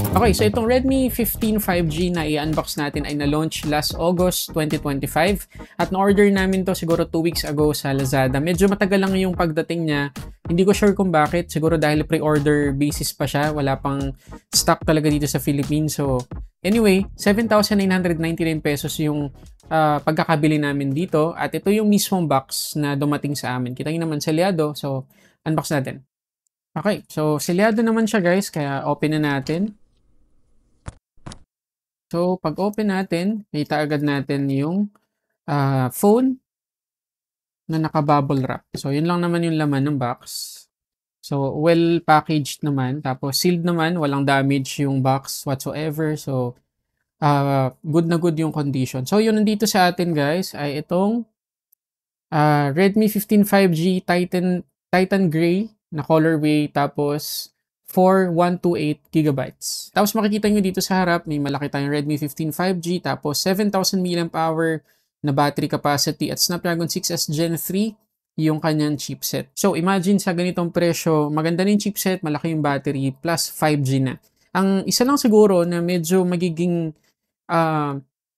Okay, so itong Redmi 15 5G na i-unbox natin ay na-launch last August 2025 at na-order namin to siguro 2 weeks ago sa Lazada. Medyo matagal lang yung pagdating niya. Hindi ko sure kung bakit. Siguro dahil pre-order basis pa siya. Wala pang stock talaga dito sa Philippines. So, anyway, 7,999 pesos yung pagkakabili namin dito. At ito yung mismong box na dumating sa amin. Kita nyo naman selyado. So, unbox natin. Okay, so selyado naman siya guys. Kaya open na natin. So, pag open natin, kita agad natin yung phone na naka-bubble wrap. So, yun lang naman yung laman ng box. So, well packaged naman. Tapos, sealed naman. Walang damage yung box whatsoever. So, good na good yung condition. So, yun nandito sa atin guys ay itong Redmi 15 5G Titan Gray na colorway. Tapos, for 128 gigabytes. Tapos makikita nyo dito sa harap, may malaki tayong Redmi 15 5G, tapos 7,000 mAh na battery capacity at Snapdragon 6S Gen 3 yung kanyang chipset. So imagine sa ganitong presyo, maganda na yung chipset, malaki yung battery, plus 5G na. Ang isa lang siguro na medyo magiging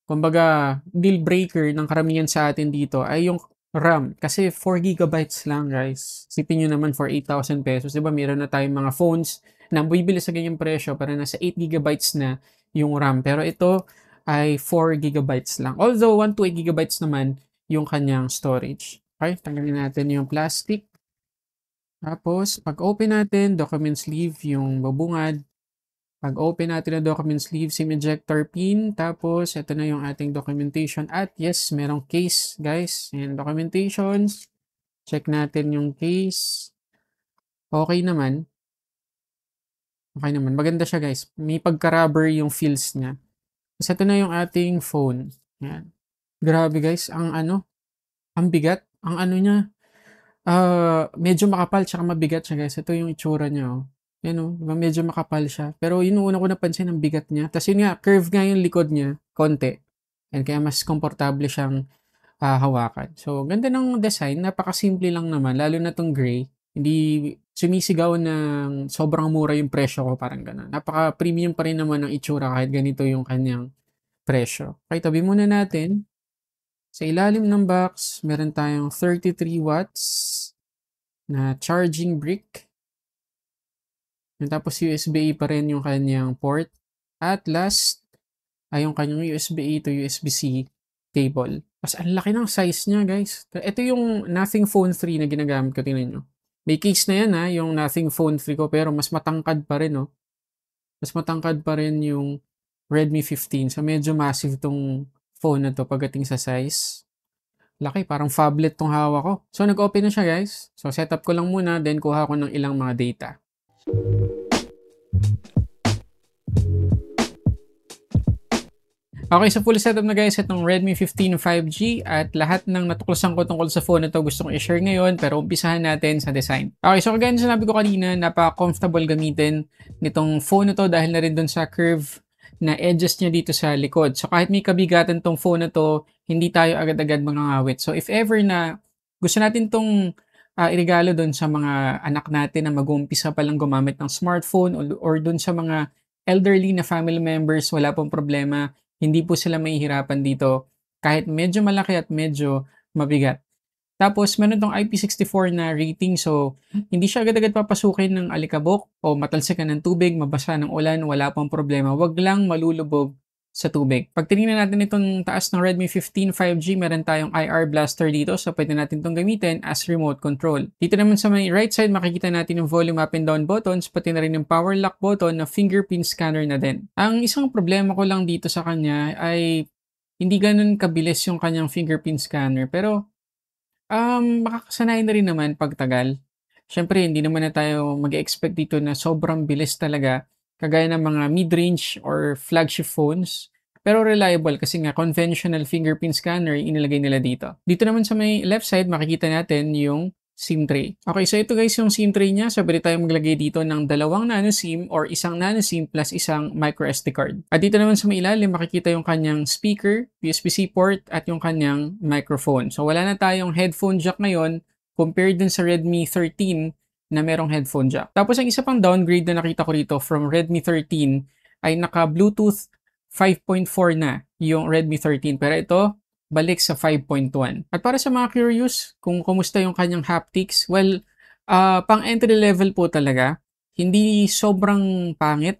kumbaga deal breaker ng karamihan sa atin dito ay yung RAM. Kasi 4 gigabytes lang guys. Sipin nyo naman for 8,000 pesos. Diba meron na tayong mga phones na bibili sa ganyang presyo para nasa 8 gigabytes na yung RAM. Pero ito ay 4 gigabytes lang. Although 1 to 8 gigabytes naman yung kanyang storage. Okay, tanggalin natin yung plastic. Tapos, pag open natin, document sleeve, yung babungad. Pag open natin ang document sleeve, SIM ejector pin, tapos ito na yung ating documentation at yes, merong case guys, and documentations, check natin yung case, okay naman, maganda siya guys, may pagka-rubber yung feels niya. Tapos ito na yung ating phone, yan. Grabe guys, ang bigat, niya, medyo makapal tsaka mabigat siya guys, ito yung itsura niya oh. Yan o, diba medyo makapal siya. Pero yun una ko napansin ang bigat niya. Tapos yun nga, curve nga yung likod niya, konti. And kaya mas komportable siyang hawakan. So, ganda ng design. Napakasimple lang naman, lalo na tong gray. Hindi sumisigaw ng sobrang mura yung presyo ko, parang gano'n. Napaka-premium pa rin naman ang itsura kahit ganito yung kanyang presyo. Okay, tabi muna natin. Sa ilalim ng box, meron tayong 33 watts na charging brick. Tapos USB-A pa rin yung kanyang port. At last, ay yung kanyang USB-A to USB-C cable. Tapos ang laki ng size niya guys. Ito yung Nothing Phone 3 na ginagamit ko. Tingnan nyo. May case na yan yung Nothing Phone 3 ko. Pero mas matangkad pa rin Mas matangkad pa rin yung Redmi 15. So medyo massive tong phone na to pagdating sa size. Laki, parang phablet tong hawak ko. So nag-open na siya guys. So setup ko lang muna, then kuha ko ng ilang mga data. Okay, so full setup na guys itong Redmi 15 5G at lahat ng natuklasan ko tungkol sa phone na to gusto kong i-share ngayon, pero umpisahan natin sa design. Okay, so kagaya na sinabi ko kanina, napaka-comfortable gamitin nitong phone na to dahil na rin dun sa curve na edges niya dito sa likod. So kahit may kabigatan tong phone na to, hindi tayo agad-agad mangangawit. So if ever na gusto natin tong irigalo dun sa mga anak natin na mag-uumpisa pa lang gumamit ng smartphone or dun sa mga elderly na family members, wala pong problema. Hindi po sila mahihirapan dito kahit medyo malaki at medyo mabigat. Tapos meron tong IP64 na rating, so hindi siya agad-agad papasukin ng alikabok o matalsikan ng tubig, mabasa ng ulan, wala pong problema. Wag lang malulubog sa tubig. Pag tinignan natin itong taas ng Redmi 15 5G, meron tayong IR blaster dito, so pwede natin itong gamitin as remote control. Dito naman sa may right side, makikita natin yung volume up and down buttons, pati na rin yung power lock button na fingerprint scanner na din. Ang isang problema ko lang dito sa kanya ay hindi ganun kabilis yung kanyang fingerprint scanner, pero makakasanayan na rin naman pagtagal. Siyempre, hindi naman na tayo mag-expect dito na sobrang bilis talaga kagaya ng mga mid-range or flagship phones. Pero reliable kasi nga conventional fingerprint scanner yung inilagay nila dito. Dito naman sa may left side, makikita natin yung SIM tray. Okay, so ito guys yung SIM tray niya. So, pwede tayong maglagay dito ng 2 nano SIM or isang nano SIM plus isang micro SD card. At dito naman sa may ilalim, makikita yung kanyang speaker, USB-C port, at yung kanyang microphone. So, wala na tayong headphone jack ngayon compared dun sa Redmi 13 na merong headphone jack. Tapos, ang isa pang downgrade na nakita ko rito from Redmi 13 ay naka-Bluetooth 5.4 na yung Redmi 13. Pero ito, balik sa 5.1. At para sa mga curious kung kumusta yung kanyang haptics, well, pang entry level po talaga. Hindi sobrang pangit.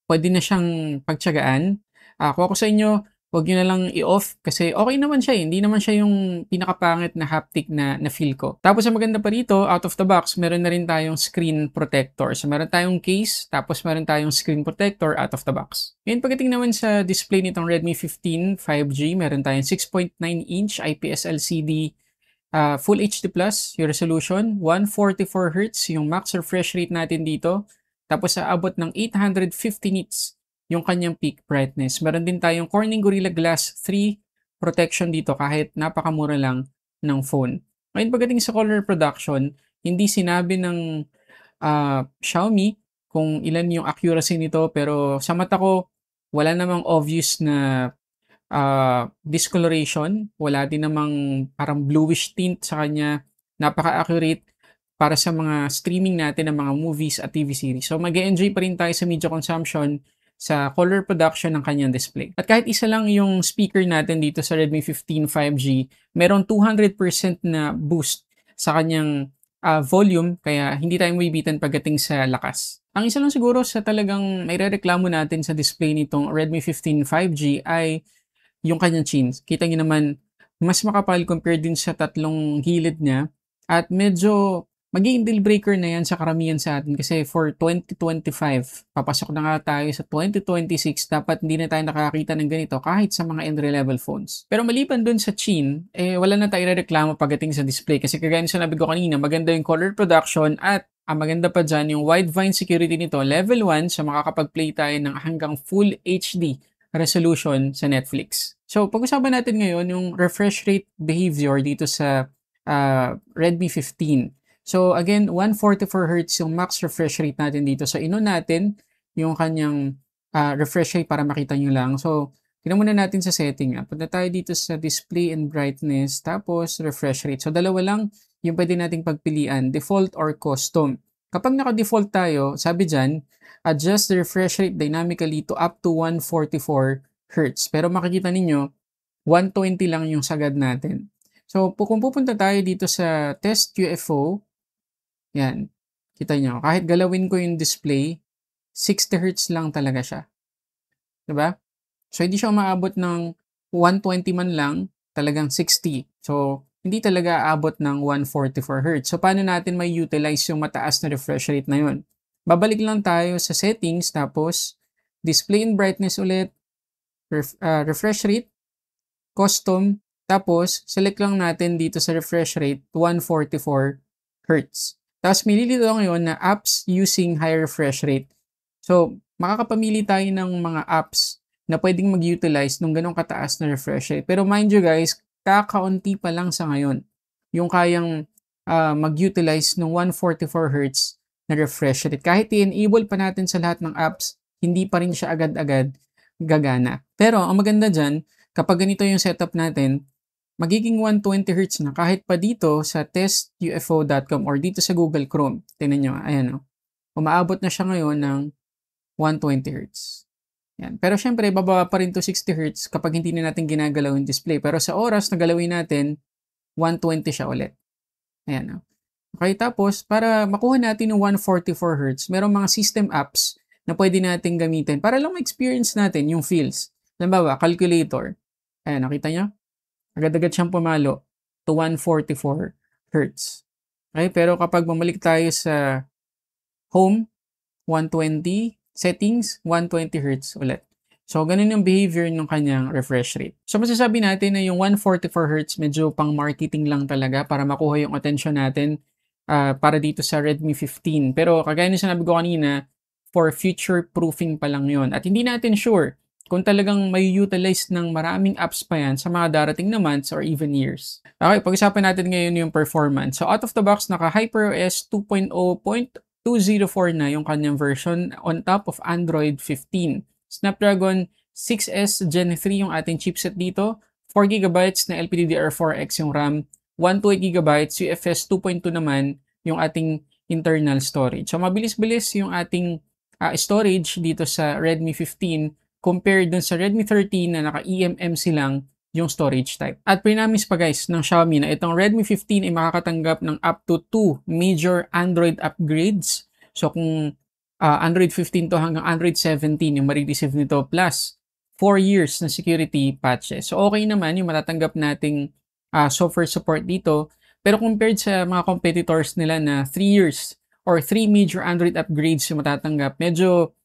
Pwede na siyang pagtiyagaan. Kung ako sa inyo, wag nyo na lang i-off kasi okay naman siya eh. Hindi naman siya yung pinakapangit na haptic na feel ko. Tapos ang maganda pa rito, out of the box, meron na rin tayong screen protector. So meron tayong case, tapos meron tayong screen protector out of the box. Ngayon pagdating naman sa display nitong Redmi 15 5G, meron tayong 6.9-inch IPS LCD Full HD Plus yung resolution, 144Hz yung max refresh rate natin dito. Tapos aabot ng 850 nits yung kanyang peak brightness. Meron din tayong Corning Gorilla Glass 3 protection dito kahit napakamura lang ng phone. Ngayon pagdating sa color production, hindi sinabi ng Xiaomi kung ilan yung accuracy nito pero sa mata ko wala namang obvious na discoloration, wala din namang parang bluish tint sa kanya, napaka-accurate para sa mga streaming natin ng mga movies at TV series. So mag-enjoy pa rin tayo sa media consumption sa color production ng kanyang display. At kahit isa lang yung speaker natin dito sa Redmi 15 5G, meron 200% na boost sa kanyang volume, kaya hindi tayo mabibitan pagdating sa lakas. Ang isa lang siguro sa talagang may rereklamo natin sa display nitong Redmi 15 5G ay yung kanyang chin. Kita niyo naman, mas makapal compared din sa tatlong gilid niya. At medyo magiging deal breaker na yan sa karamihan sa atin kasi for 2025, papasok na nga tayo sa 2026, dapat hindi na tayo nakakita ng ganito kahit sa mga entry-level phones. Pero maliban dun sa chin, wala na tayo reklamo pagdating sa display kasi kagaya sa sinabi ko kanina, maganda yung color production at ang maganda pa dyan, yung wide-vine security nito, level 1, so makakapag-play tayo ng hanggang full HD resolution sa Netflix. So, pag-usapan natin ngayon yung refresh rate behavior dito sa Redmi 15. So, again, 144Hz yung max refresh rate natin dito. So, inon natin yung kanyang refresh rate para makita nyo lang. So, tignan muna natin sa setting. Punta tayo dito sa display and brightness, tapos refresh rate. So, dalawa lang yung pwede nating pagpilian, default or custom. Kapag naka-default tayo, sabi dyan, adjust the refresh rate dynamically to up to 144 Hz. Pero makikita ninyo, 120 lang yung sagad natin. So, kung pupunta tayo dito sa test UFO, yan, kita nyo, kahit galawin ko yung display, 60 Hz lang talaga siya. Diba? So, hindi siya umaabot ng 120 man lang, talagang 60. So, hindi talaga aabot ng 144 Hz. So, paano natin may utilize yung mataas na refresh rate na yun? Babalik lang tayo sa settings, tapos display and brightness ulit, refresh rate, custom, tapos select lang natin dito sa refresh rate 144 Hz. Tapos mililito ngayon na apps using high refresh rate. So, makakapamili tayo ng mga apps na pwedeng mag-utilize ng ganong kataas na refresh rate. Pero mind you guys, kakaunti pa lang sa ngayon yung kayang mag-utilize ng 144 Hz na refresh rate. Kahit i-enable pa natin sa lahat ng apps, hindi pa rin siya agad-agad gagana. Pero ang maganda dyan, kapag ganito yung setup natin, magiging 120 Hz na kahit pa dito sa testufo.com or dito sa Google Chrome. Tingnan nyo, ayan o. Umaabot na siya ngayon ng 120 Hz. Yan. Pero syempre, bababa pa rin to 60 Hz kapag hindi na natin ginagalaw yung display. Pero sa oras na galawin natin, 120 siya ulit. Ayan o. Okay, tapos para makuha natin yung 144 Hz, merong mga system apps na pwede natin gamitin para lang ma-experience natin yung feels. Halimbawa, calculator. Ayan, nakita nyo? Agad-agad siyang pumalo to 144 Hz. Okay, pero kapag bumalik tayo sa home, 120, settings, 120 Hz ulit. So, ganun yung behavior ng kanyang refresh rate. So, masasabi natin na yung 144 Hz medyo pang marketing lang talaga para makuha yung attention natin para dito sa Redmi 15. Pero kagaya na sinabi ko kanina, for future proofing pa lang yon. At hindi natin sure kung talagang may utilize ng maraming apps pa yan sa mga darating na months or even years. Okay, pag-usapan natin ngayon yung performance. So out of the box, naka HyperOS 2.0.204 na yung kanyang version on top of Android 15. Snapdragon 6S Gen 3 yung ating chipset dito. 4GB na LPDDR4X yung RAM. 128GB, UFS 2.2 naman yung ating internal storage. So, mabilis-bilis yung ating storage dito sa Redmi 15 compared dun sa Redmi 13 na naka-eMMC lang yung storage type. At prinamis pa guys ng Xiaomi na itong Redmi 15 ay makakatanggap ng up to 2 major Android upgrades. So kung Android 15 to hanggang Android 17 yung marireceive nito plus 4 years na security patches. So okay naman yung matatanggap nating software support dito. Pero compared sa mga competitors nila na 3 years or 3 major Android upgrades yung matatanggap, medyo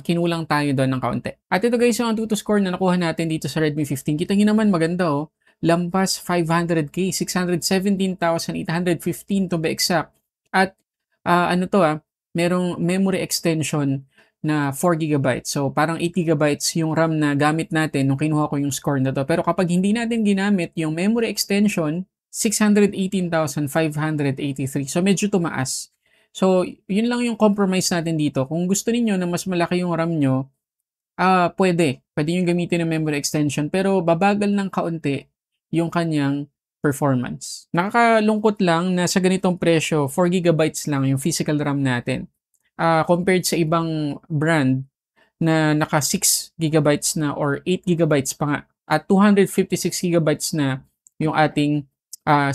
kinulang tayo doon ng kaunti. At ito guys yung Antutu score na nakuha natin dito sa Redmi 15. Kita nyo naman maganda oh. Lampas 500k, 617,815 to be exact. At merong memory extension na 4GB. So, parang 8GB yung RAM na gamit natin nung kinuha ko yung score na to. Pero kapag hindi natin ginamit yung memory extension, 618,583. So, medyo tumaas. So, yun lang yung compromise natin dito. Kung gusto niyo na mas malaki yung RAM nyo, pwede. Pwede yung gamitin ng memory extension. Pero, babagal ng kaunti yung kanyang performance. Nakakalungkot lang na sa ganitong presyo, 4GB lang yung physical RAM natin. Compared sa ibang brand na naka 6GB na or 8GB pa nga at 256GB na yung ating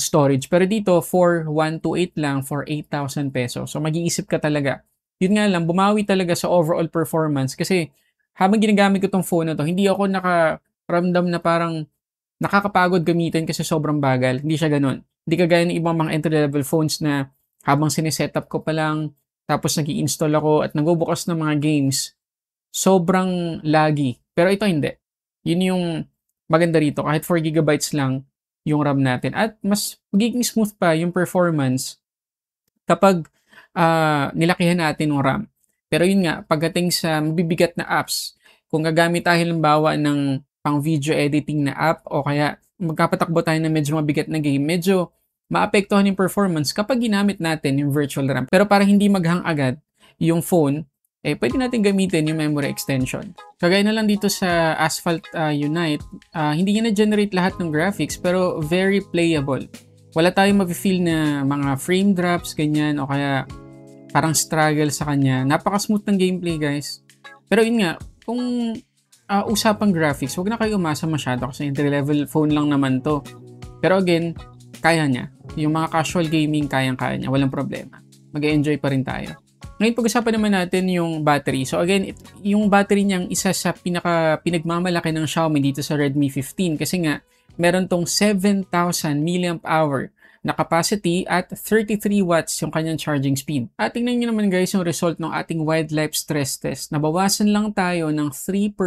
storage. Pero dito, 4128 lang for 8,000 pesos. So, mag-iisip ka talaga. Yun nga lang, bumawi talaga sa overall performance kasi habang ginagamit ko tong phone na to, hindi ako nakaramdam na parang nakakapagod gamitin kasi sobrang bagal. Hindi siya ganun. Hindi kagaya ng ibang mga entry-level phones na habang sinesetup ko pa lang, tapos nag-i-install ako at nagbubukas ng mga games, sobrang laggy. Pero ito hindi. Yun yung maganda rito. Kahit 4GB lang yung RAM natin. At mas magiging smooth pa yung performance kapag nilakihan natin yung RAM. Pero yun nga, pagdating sa mabibigat na apps, kung gagamit tayo halimbawa ng pang video editing na app o kaya magkapatakbo tayo ng medyo mabigat na game, medyo maapektuhan yung performance kapag ginamit natin yung virtual RAM. Pero para hindi maghang agad yung phone, pwede natin gamitin yung memory extension. Kagaya na lang dito sa Asphalt Unite, hindi niya na-generate lahat ng graphics pero very playable. Wala tayong ma-feel na mga frame drops, ganyan, o kaya parang struggle sa kanya. Napaka-smooth ng gameplay, guys. Pero yun nga, kung usapang graphics, huwag na kayo umasa masyado kasi entry-level phone lang naman to. Pero again, kaya niya. Yung mga casual gaming, kayang-kaya niya. Walang problema. Mag-enjoy pa rin tayo. Ngayon, pag-usapan naman natin yung battery. So again, yung battery niyang isa sa pinagmamalaki ng Xiaomi dito sa Redmi 15 kasi nga, meron tong 7,000 mAh na capacity at 33 watts yung kanyang charging speed. At tingnan nyo naman guys yung result ng ating wildlife stress test. Nabawasan lang tayo ng 3%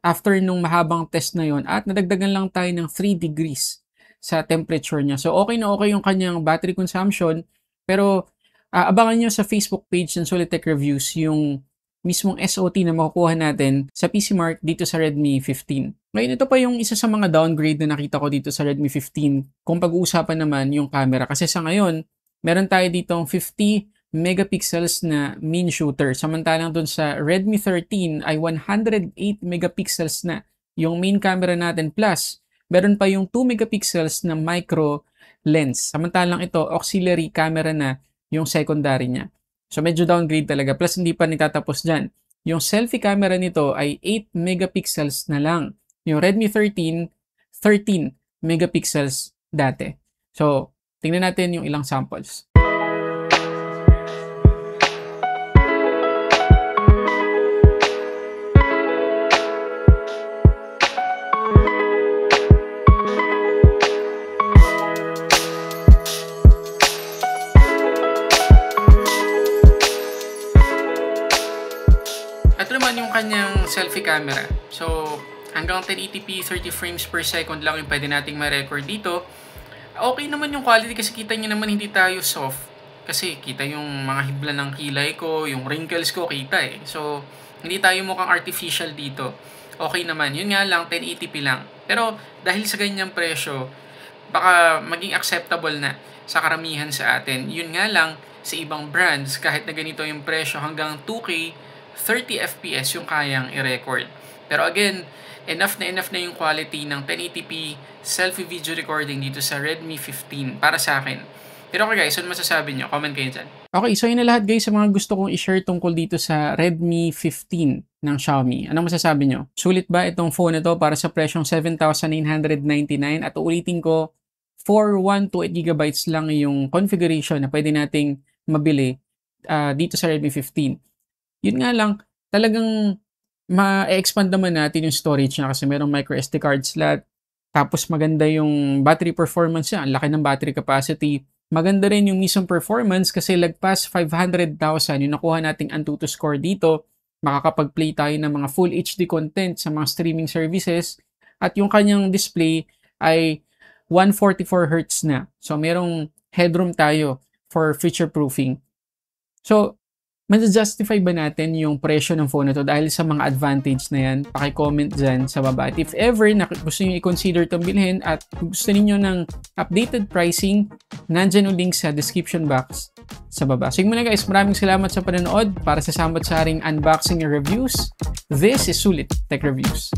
after nung mahabang test na yon at nadagdagan lang tayo ng 3 degrees sa temperature niya. So okay na okay yung kanyang battery consumption pero abangan nyo sa Facebook page ng Solitech Reviews yung mismong SOT na makukuha natin sa PCMark dito sa Redmi 15. Ngayon, ito pa yung isa sa mga downgrade na nakita ko dito sa Redmi 15 kung pag-uusapan naman yung camera. Kasi sa ngayon, meron tayo ditong 50 megapixels na main shooter. Samantalang dun sa Redmi 13 ay 108 megapixels na yung main camera natin. Plus, meron pa yung 2 megapixels na micro lens. Samantalang ito, auxiliary camera na yung secondary niya. So, medyo downgrade talaga. Plus, hindi pa nitatapos dyan. Yung selfie camera nito ay 8 megapixels na lang. Yung Redmi 13, 13 megapixels dati. So, tingnan natin yung ilang samples. Ito naman yung kanyang selfie camera. So, hanggang 1080p 30 frames per second lang yung pwede nating ma-record dito. Okay naman yung quality kasi kita nyo naman hindi tayo soft. Kasi kita yung mga hibla ng kilay ko, yung wrinkles ko, kita eh. So, hindi tayo mukhang artificial dito. Okay naman. Yun nga lang, 1080p lang. Pero, dahil sa ganyang presyo, baka maging acceptable na sa karamihan sa atin. Yun nga lang, sa ibang brands, kahit na ganito yung presyo, hanggang 2K, 30 FPS yung kayang i-record. Pero again, enough na yung quality ng 1080p selfie video recording dito sa Redmi 15 para sa akin. Pero okay guys, ano masasabi nyo? Comment kayo dyan. Okay, so yun na lahat guys sa mga gusto kong i-share tungkol dito sa Redmi 15 ng Xiaomi. Anong masasabi nyo? Sulit ba itong phone na to para sa presyong 7,999? At uulitin ko, for 128GB lang yung configuration na pwede nating mabili dito sa Redmi 15. Yun nga lang, talagang ma-expand naman natin yung storage niya kasi merong micro SD card slot. Tapos maganda yung battery performance niya. Ang laki ng battery capacity. Maganda rin yung mismong performance kasi lagpas 500,000 yung nakuha nating Antutu score dito. Makakapag-play tayo ng mga full HD content sa mga streaming services. At yung kanyang display ay 144Hz na. So, merong headroom tayo for future-proofing. So, justify ba natin yung presyo ng phone na to dahil sa mga advantage na yan? Paki-comment dyan sa baba. At if ever na gusto nyo i-consider itong bilhin at gusto niyo ng updated pricing, nandyan yung link sa description box sa baba. So yun muna guys, maraming salamat sa panonood para sa samot-saring unboxing and reviews. This is Sulit Tech Reviews.